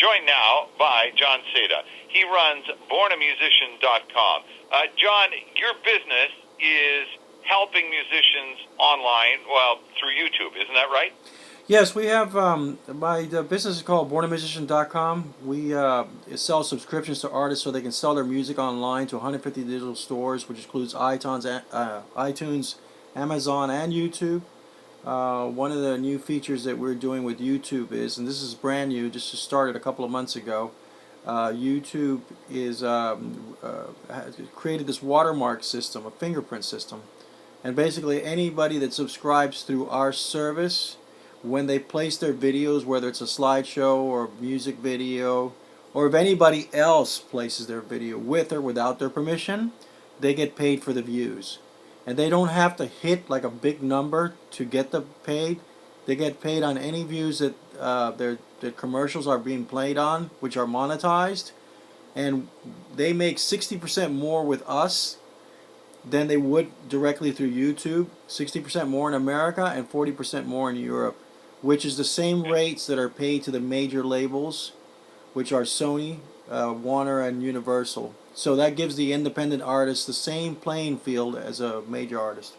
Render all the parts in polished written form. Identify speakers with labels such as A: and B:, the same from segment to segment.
A: joined now by John Seda. He runs bornamusician.com. John, your business is helping musicians online, well, through YouTube, isn't that right?
B: Yes, we have, my business is called bornamusician.com. We sell subscriptions to artists so they can sell their music online to 150 digital stores, which includes iTunes, Amazon, and YouTube. One of the new features that we're doing with YouTube is, and this is brand new, just started a couple of months ago, YouTube is has created this watermark system, a fingerprint system, and basically anybody that subscribes through our service, when they place their videos, whether it's a slideshow or a music video, or if anybody else places their video with or without their permission, they get paid for the views. And they don't have to hit like a big number to get the paid. They get paid on any views that their commercials are being played on, which are monetized. And they make 60% more with us than they would directly through YouTube. 60% more in America and 40% more in Europe, which is the same rates that are paid to the major labels, which are Sony, Warner, and Universal. So that gives the independent artist the same playing field as a major artist.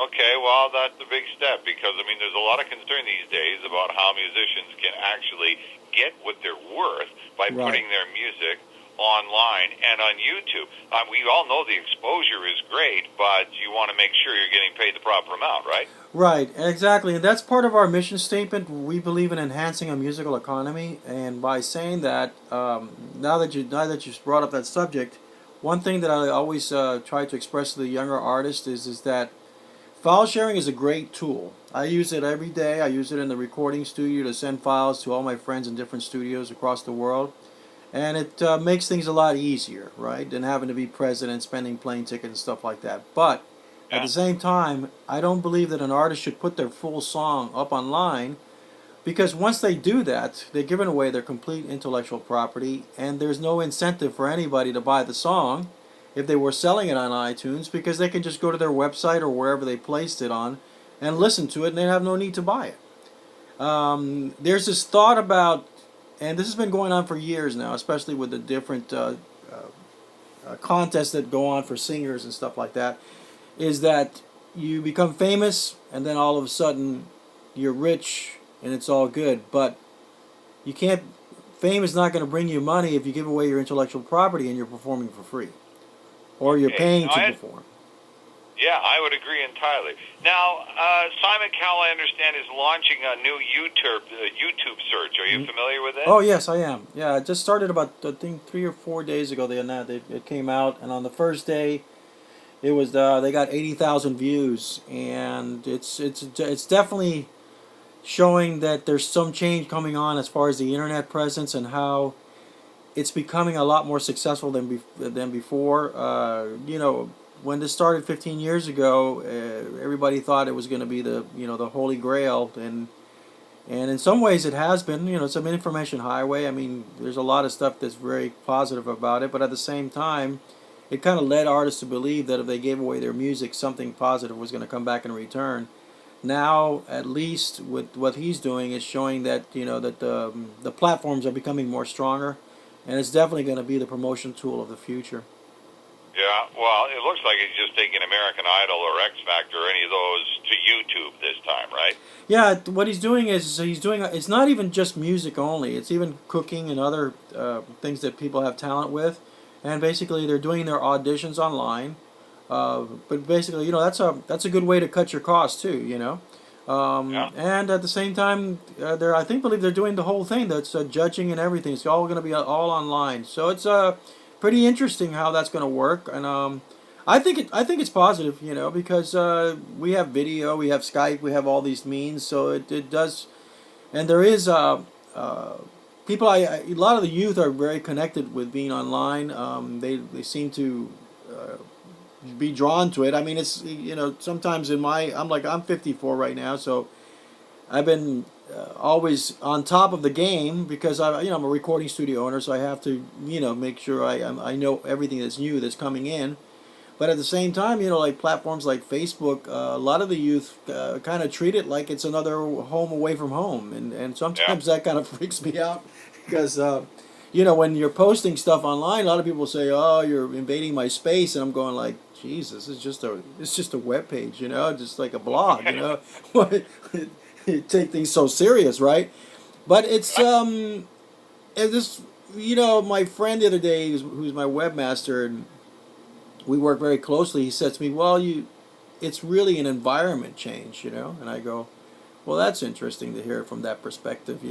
A: Okay, well, that's a big step because, I mean, there's a lot of concern these days about how musicians can actually get what they're worth by putting their music online and on YouTube. We all know the exposure is great, but you want to make sure you're getting paid the proper amount, right?
B: Right, exactly. And that's part of our mission statement. We believe in enhancing a musical economy, and by saying that, now that you brought up that subject, one thing that I always try to express to the younger artists is that file sharing is a great tool. I use it every day. I use it in the recording studio to send files to all my friends in different studios across the world. And it makes things a lot easier, right, than having to be present and spending plane tickets and stuff like that. But at the same time, I don't believe that an artist should put their full song up online, because once they do that, they're giving away their complete intellectual property, and there's no incentive for anybody to buy the song if they were selling it on iTunes, because they can just go to their website or wherever they placed it on and listen to it, and they have no need to buy it. There's this thought about, and this has been going on for years now, especially with the different contests that go on for singers and stuff like that, is that you become famous and then all of a sudden you're rich and it's all good. But you can't, fame is not going to bring you money if you give away your intellectual property and you're performing for free, or you're paying to perform.
A: Yeah, I would agree entirely. Now, Simon Cowell, I understand, is launching a new YouTube search. Are you familiar with it?
B: Oh, yes, I am. Yeah, it just started about, I think, 3 or 4 days ago. It came out, and on the first day, it was they got 80,000 views, and it's definitely showing that there's some change coming on as far as the internet presence and how it's becoming a lot more successful than before. You know, when this started 15 years ago, everybody thought it was going to be the holy grail, and in some ways it has been. You know, it's an information highway. I mean, there's a lot of stuff that's very positive about it, but at the same time, it kind of led artists to believe that if they gave away their music, something positive was going to come back in return. Now, at least with what he's doing, is showing that that the platforms are becoming more stronger, and it's definitely going to be the promotion tool of the future.
A: Yeah, well, it looks like he's just taking American Idol or X Factor or any of those to YouTube this time, right?
B: Yeah, what he's doing is it's not even just music only. It's even cooking and other things that people have talent with. And basically, they're doing their auditions online. But basically, that's a good way to cut your costs too. And at the same time, believe they're doing the whole thing. That's judging and everything. It's all going to be all online. So it's pretty interesting how that's going to work. And I think it's positive. Because we have video, we have Skype, we have all these means. So it does, and there is people. A lot of the youth are very connected with being online. They seem to be drawn to it. I mean, it's sometimes I'm 54 right now, so I've been always on top of the game because I'm a recording studio owner, so I have to make sure I know everything that's new that's coming in. But at the same time, like platforms like Facebook, a lot of the youth kind of treat it like it's another home away from home, and sometimes that kind of freaks me out. because when you're posting stuff online, a lot of people say, "Oh, you're invading my space," and I'm going like, "Jesus, it's just a web page, just like a blog, You take things so serious, right?" But and this, my friend the other day, who's my webmaster, and we work very closely. He said to me, "Well, it's really an environment change, and I go, "Well, that's interesting to hear from that perspective.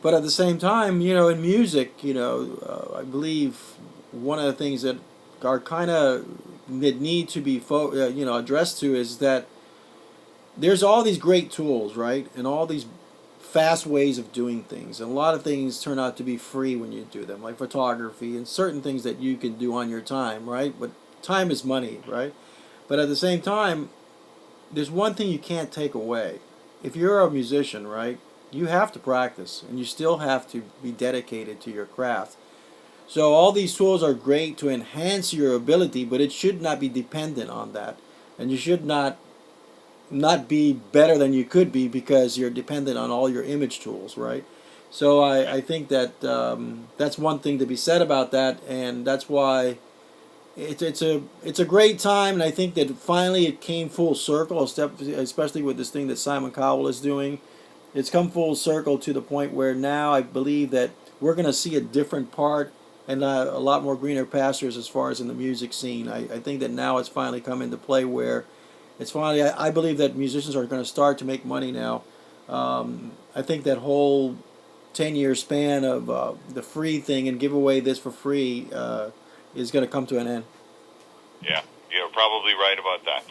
B: But at the same time, in music, I believe one of the things that are kind of that need to be addressed to is that there's all these great tools, right, and all these fast ways of doing things, and a lot of things turn out to be free when you do them, like photography and certain things that you can do on your time, right? But time is money, right? But at the same time, there's one thing you can't take away. If you're a musician, right, you have to practice, and you still have to be dedicated to your craft. So all these tools are great to enhance your ability, but it should not be dependent on that, and you should not be better than you could be because you're dependent on all your image tools, right? So I think that that's one thing to be said about that, and that's why it's a great time, and I think that finally it came full circle, especially with this thing that Simon Cowell is doing. It's come full circle to the point where now I believe that we're going to see a different part and a lot more greener pastures as far as in the music scene. I think that now it's finally come into play where it's finally, I believe that musicians are going to start to make money now. I think that whole 10-year span of the free thing and give away this for free is going to come to an end.
A: Yeah, you're probably right about that.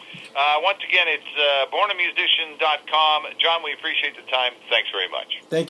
A: Once again, it's bornamusician.com. John, we appreciate the time. Thanks very much.
B: Thank you.